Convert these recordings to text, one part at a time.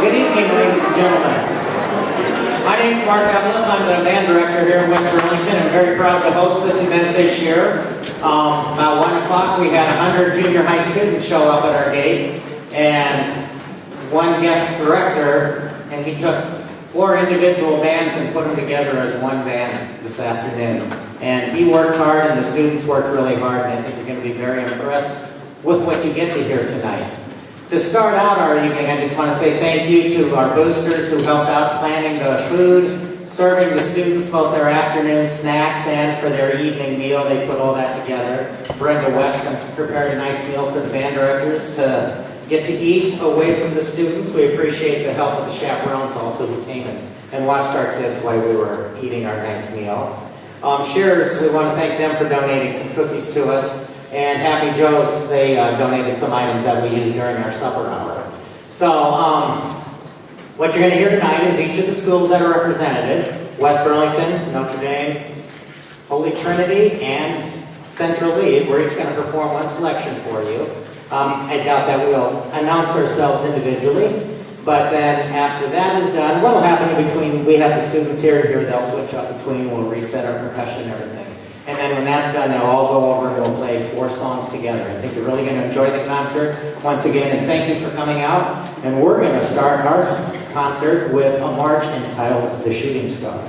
Good evening, ladies and gentlemen. My name is Mark Evelyn. I'm the band director here in West Burlington. I'm very proud to host this event this year. About 1 o'clock, we had 100 junior high students show up at our gate, and one guest director, and he took 4 individual bands and put them together as one band this afternoon. And he worked hard, and the students worked really hard, and I think you're going to be very impressed with what you get to hear tonight. To start out our evening, I just want to say thank you to our boosters who helped out planning the food, serving the students both their afternoon snacks and for their evening meal. They put all that together. Brenda West prepared a nice meal for the band directors to get to eat away from the students. We appreciate the help of the chaperones also who came and watched our kids while we were eating our nice meal. Shearers, we want to thank them for donating some cookies to us. And Happy Joe's, they donated some items that we used during our supper hour. So what you're going to hear tonight is each of the schools that are represented: West Burlington, Notre Dame, Holy Trinity, and Central Lee. We're each going to perform one selection for you. I doubt that we'll announce ourselves individually, but then after that is done, what will happen in between, we have the students here, they'll switch up between, we'll reset our percussion and everything. And then when that's done, they'll all go over and we'll play 4 songs together. I think you're really going to enjoy the concert once again, and thank you for coming out. And we're going to start our concert with a march entitled The Shooting Star.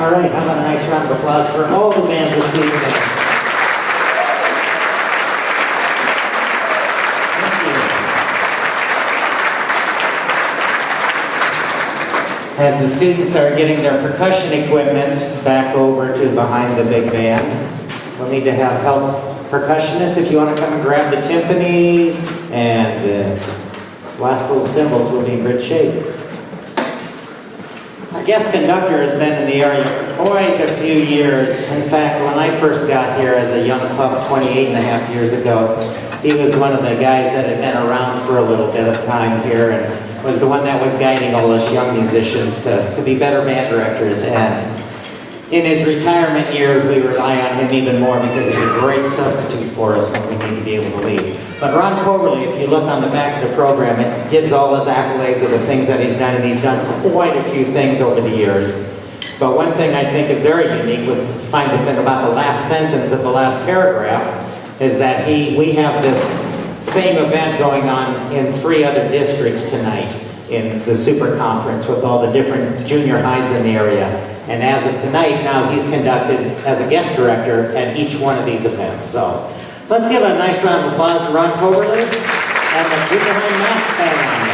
All right, how about a nice round of applause for all the bands this evening? Thank you. As the students are getting their percussion equipment back over to behind the big band, we'll need to have help percussionists. If you want to come and grab the timpani and last little cymbals, we'll be in good shape. Our guest conductor has been in the area for quite a few years. In fact, when I first got here as a young pup 28 and a half years ago, he was one of the guys that had been around for a little bit of time here and was the one that was guiding all us young musicians to be better band directors. And in his retirement years, we rely on him even more because he's a great substitute for us when we need to be able to lead. But Ron Coverly, if you look on the back of the program, it gives all his accolades of the things that he's done, and he's done quite a few things over the years. But one thing I think is very unique, we find within about the last sentence of the last paragraph, is that we have this same event going on in 3 other districts tonight in the super conference with all the different junior highs in the area. And as of tonight, now he's conducted as a guest director at each one of these events. So let's give a nice round of applause to Ron Coverly and the junior high mass band.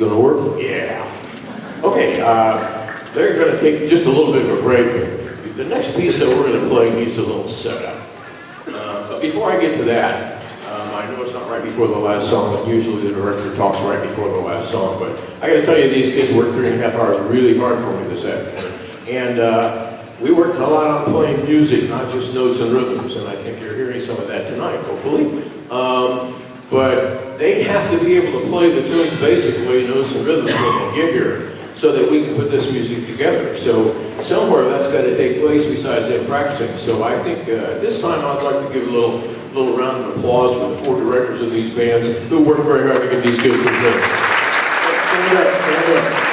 Gonna work? Yeah. Okay, they're gonna take just a little bit of a break. The next piece that we're gonna play needs a little setup. But before I get to that, I know it's not right before the last song. Usually the director talks right before the last song, but I gotta tell you, these kids worked 3.5 hours really hard for me this afternoon. And we worked a lot on playing music, not just notes and rhythms, and I think you're hearing some of that tonight, hopefully. But they have to be able to play the tunes basically, notes and rhythms when they get here, so that we can put this music together. So somewhere that's got to take place besides them practicing. So I think at this time I'd like to give a little round of applause for the 4 directors of these bands who worked very hard to get these kids prepared. Stand up, stand up.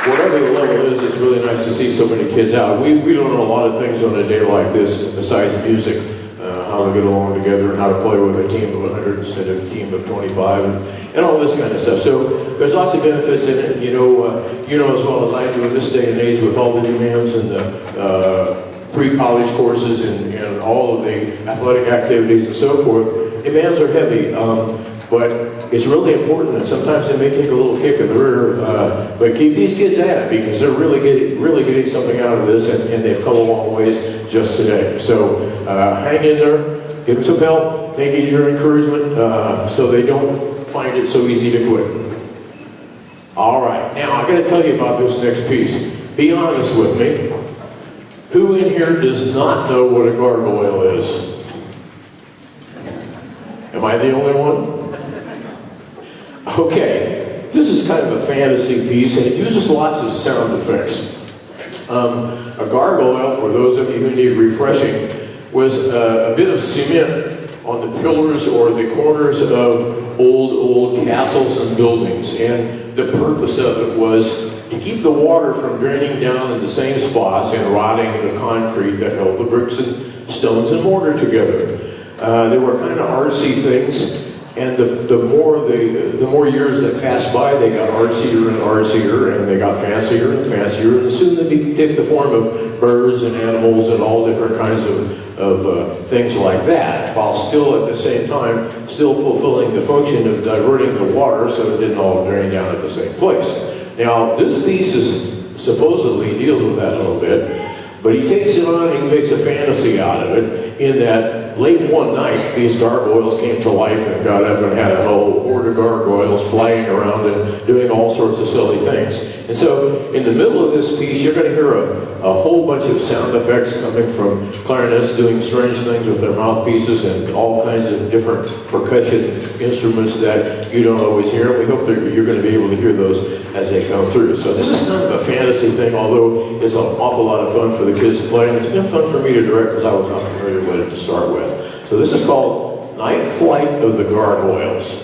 Whatever the level is, it's really nice to see so many kids out. We don't know a lot of things on a day like this besides music, how to get along together and how to play with a team of 100 instead of a team of 25 and all this kind of stuff. So there's lots of benefits in it. You know as well as I do in this day and age with all the demands and the pre-college courses and all of the athletic activities and so forth. Demands are heavy. But it's really important, and sometimes they may take a little kick in the rear, but keep these kids at it because they're really getting something out of this, and they've come a long ways just today. So hang in there, give them some help. They need your encouragement so they don't find it so easy to quit. All right, now I got to tell you about this next piece. Be honest with me. Who in here does not know what a gargoyle is? Am I the only one? Okay, this is kind of a fantasy piece, and it uses lots of sound effects. A gargoyle, for those of you who need refreshing, was a bit of cement on the pillars or the corners of old castles and buildings. And the purpose of it was to keep the water from draining down in the same spots and rotting the concrete that held the bricks and stones and mortar together. They were kind of artsy things. And the more years that passed by, they got artsier and artsier, and they got fancier and fancier, and soon they take the form of birds and animals and all different kinds of things like that, while still at the same time still fulfilling the function of diverting the water so it didn't all drain down at the same place. Now, this piece supposedly deals with that a little bit, but he takes it on and he makes a fantasy out of it in that late one night, these gargoyles came to life and got up and had a whole horde of gargoyles flying around and doing all sorts of silly things. And so, in the middle of this piece, you're going to hear a whole bunch of sound effects coming from clarinets doing strange things with their mouthpieces and all kinds of different percussion instruments that you don't always hear. We hope that you're going to be able to hear those as they come through. So this is kind of a fantasy thing, although it's an awful lot of fun for the kids to play, and it's been fun for me to direct because I was not familiar with it to start with. So this is called Night Flight of the Gargoyles.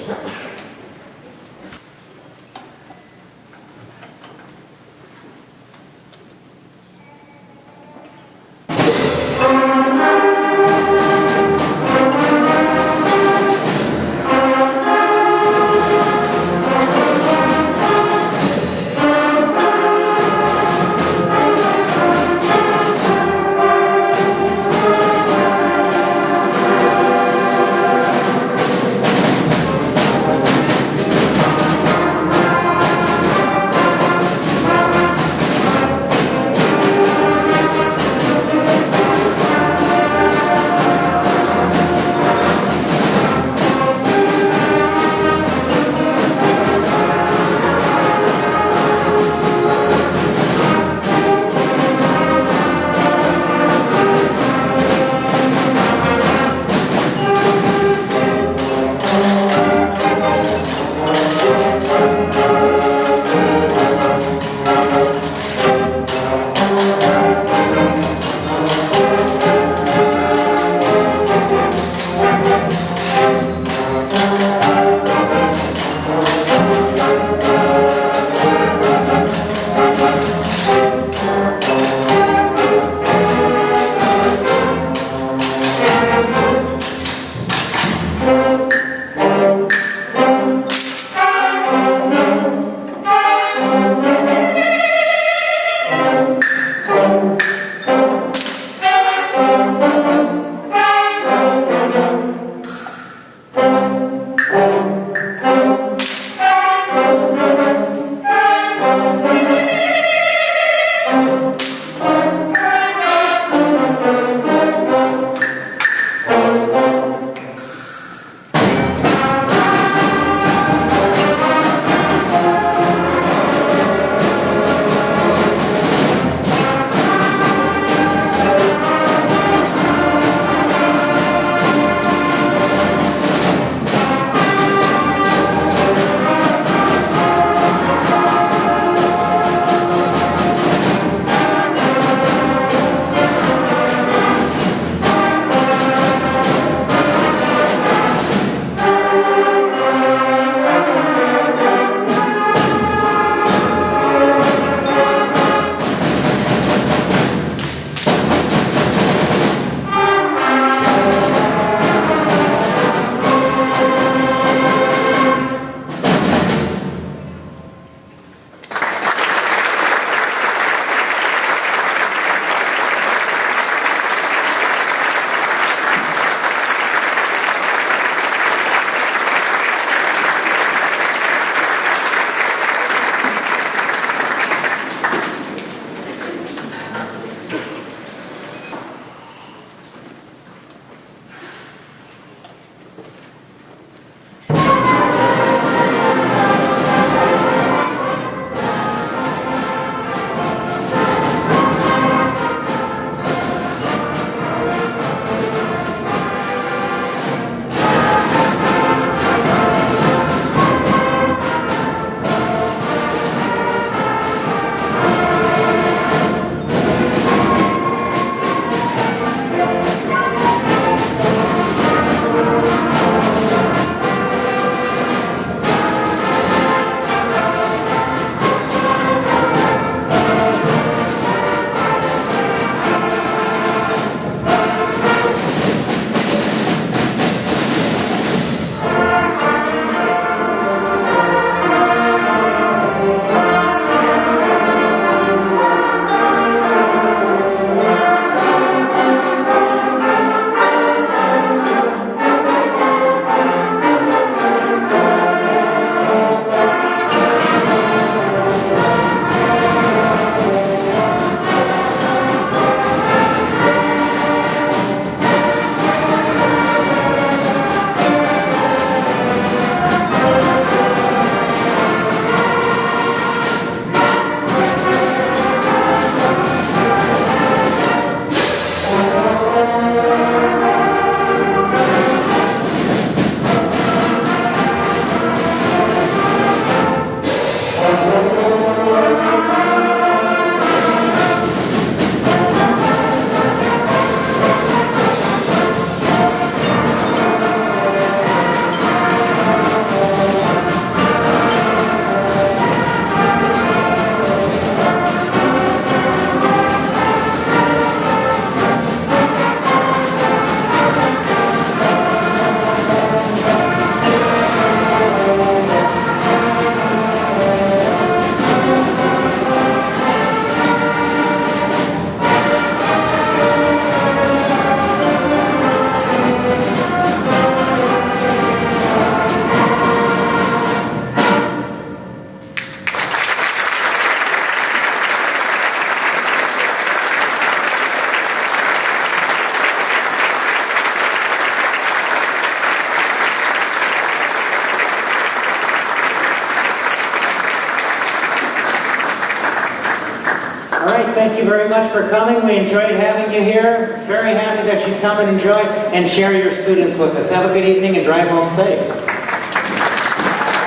thank you very much for coming. We enjoyed having you here. Very happy that you come and enjoy and share your students with us. Have a good evening and drive home safe.